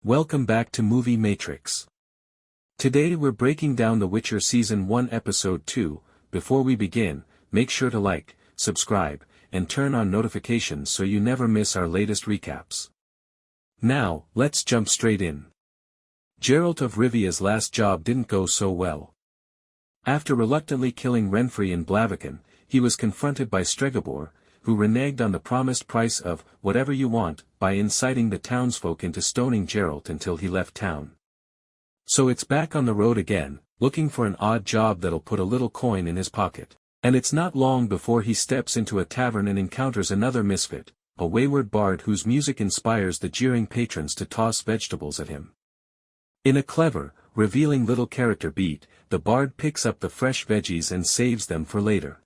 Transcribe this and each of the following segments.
Welcome back to Movie Matrix. Today we're breaking down The Witcher Season 1 Episode 2. Before we begin, make sure to like, subscribe, and turn on notifications so you never miss our latest recaps. Now, let's jump straight in. Geralt of Rivia's last job didn't go so well. After reluctantly killing Renfri and Blaviken, he was confronted by Stregobor, who reneged on the promised price of whatever you want by inciting the townsfolk into stoning Geralt until he left town. So it's back on the road again, looking for an odd job that'll put a little coin in his pocket. And it's not long before he steps into a tavern and encounters another misfit, a wayward bard whose music inspires the jeering patrons to toss vegetables at him. In a clever, revealing little character beat, the bard picks up the fresh veggies and saves them for later.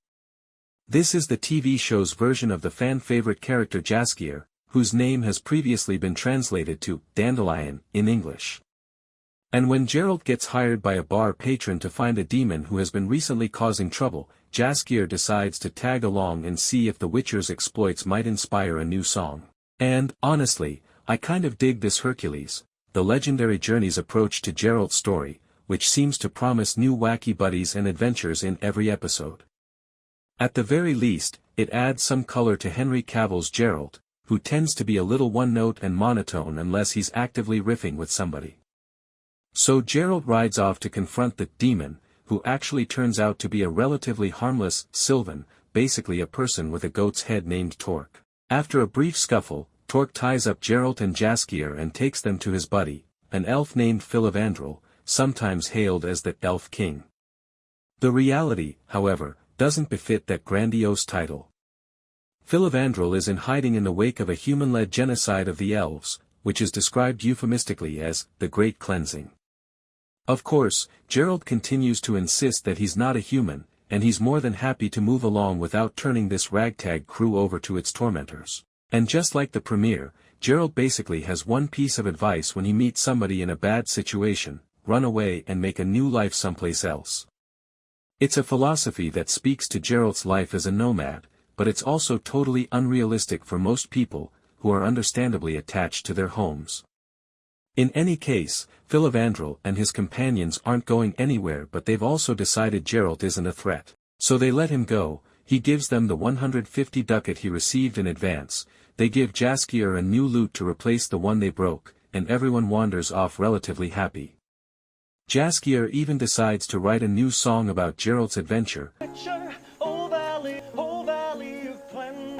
This is the TV show's version of the fan-favorite character Jaskier, whose name has previously been translated to Dandelion in English. And when Geralt gets hired by a bar patron to find a demon who has been recently causing trouble, Jaskier decides to tag along and see if the Witcher's exploits might inspire a new song. And, honestly, I kind of dig this Hercules, the legendary journey's approach to Geralt's story, which seems to promise new wacky buddies and adventures in every episode. At the very least, it adds some color to Henry Cavill's Geralt, who tends to be a little one-note and monotone unless he's actively riffing with somebody. So Geralt rides off to confront the demon, who actually turns out to be a relatively harmless Sylvan, basically a person with a goat's head named Torque. After a brief scuffle, Torque ties up Geralt and Jaskier and takes them to his buddy, an elf named Filavandrel, sometimes hailed as the Elf King. The reality, however, doesn't befit that grandiose title. Filavandrel is in hiding in the wake of a human-led genocide of the elves, which is described euphemistically as the Great Cleansing. Of course, Geralt continues to insist that he's not a human, and he's more than happy to move along without turning this ragtag crew over to its tormentors. And just like the premiere, Geralt basically has one piece of advice when he meets somebody in a bad situation: run away and make a new life someplace else. It's a philosophy that speaks to Geralt's life as a nomad, but it's also totally unrealistic for most people, who are understandably attached to their homes. In any case, Filavandrel and his companions aren't going anywhere, but they've also decided Geralt isn't a threat. So they let him go. He gives them the 150 ducat he received in advance, they give Jaskier a new lute to replace the one they broke, and everyone wanders off relatively happy. Jaskier even decides to write a new song about Geralt's adventure.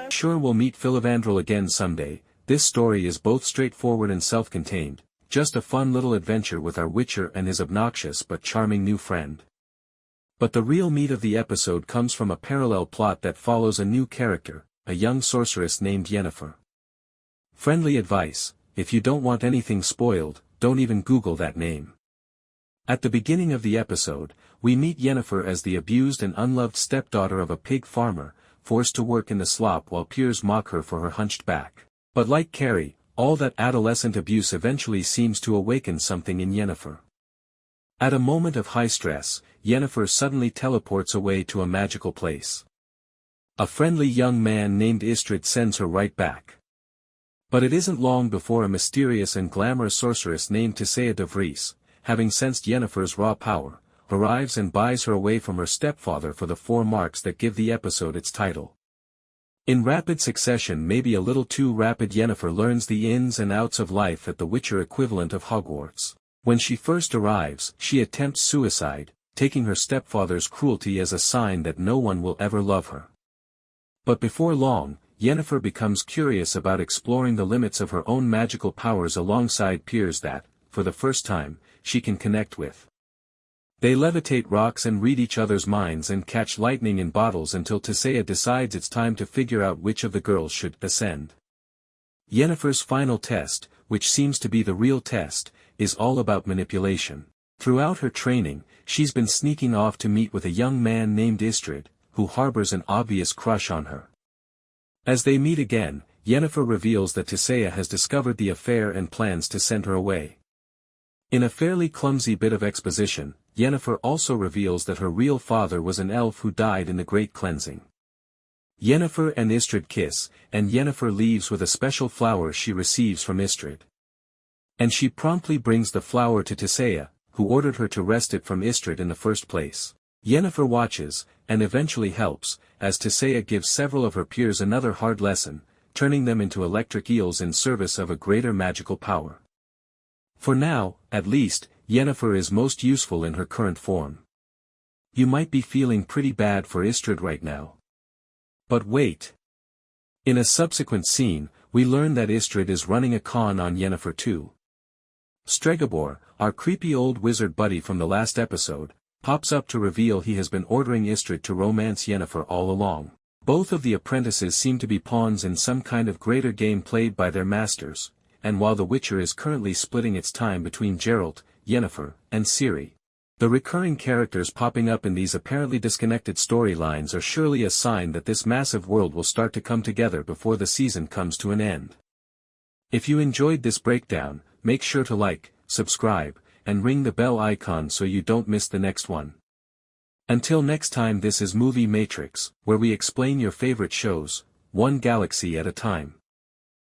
Sure, we'll meet Filavandrel again someday. This story is both straightforward and self-contained, just a fun little adventure with our Witcher and his obnoxious but charming new friend. But the real meat of the episode comes from a parallel plot that follows a new character, a young sorceress named Yennefer. Friendly advice: if you don't want anything spoiled, don't even Google that name. At the beginning of the episode, we meet Yennefer as the abused and unloved stepdaughter of a pig farmer, forced to work in the slop while peers mock her for her hunched back. But like Carrie, all that adolescent abuse eventually seems to awaken something in Yennefer. At a moment of high stress, Yennefer suddenly teleports away to a magical place. A friendly young man named Istrid sends her right back. But it isn't long before a mysterious and glamorous sorceress named Tissaia de Vries, having sensed Yennefer's raw power, arrives and buys her away from her stepfather for the 4 marks that give the episode its title. In rapid succession, maybe a little too rapid, Yennefer learns the ins and outs of life at the Witcher equivalent of Hogwarts. When she first arrives, she attempts suicide, taking her stepfather's cruelty as a sign that no one will ever love her. But before long, Yennefer becomes curious about exploring the limits of her own magical powers alongside peers that, for the first time, she can connect with. They levitate rocks and read each other's minds and catch lightning in bottles until Tissaia decides it's time to figure out which of the girls should ascend. Yennefer's final test, which seems to be the real test, is all about manipulation. Throughout her training, she's been sneaking off to meet with a young man named Istrid, who harbors an obvious crush on her. As they meet again, Yennefer reveals that Tissaia has discovered the affair and plans to send her away. In a fairly clumsy bit of exposition, Yennefer also reveals that her real father was an elf who died in the Great Cleansing. Yennefer and Istrid kiss, and Yennefer leaves with a special flower she receives from Istrid. And she promptly brings the flower to Tissaia, who ordered her to wrest it from Istrid in the first place. Yennefer watches, and eventually helps, as Tissaia gives several of her peers another hard lesson, turning them into electric eels in service of a greater magical power. For now, at least, Yennefer is most useful in her current form. You might be feeling pretty bad for Istrid right now. But wait. In a subsequent scene, we learn that Istrid is running a con on Yennefer too. Stregobor, our creepy old wizard buddy from the last episode, pops up to reveal he has been ordering Istrid to romance Yennefer all along. Both of the apprentices seem to be pawns in some kind of greater game played by their masters, and while The Witcher is currently splitting its time between Geralt, Yennefer, and Ciri, the recurring characters popping up in these apparently disconnected storylines are surely a sign that this massive world will start to come together before the season comes to an end. If you enjoyed this breakdown, make sure to like, subscribe, and ring the bell icon so you don't miss the next one. Until next time, this is Movie Matrix, where we explain your favorite shows, one galaxy at a time.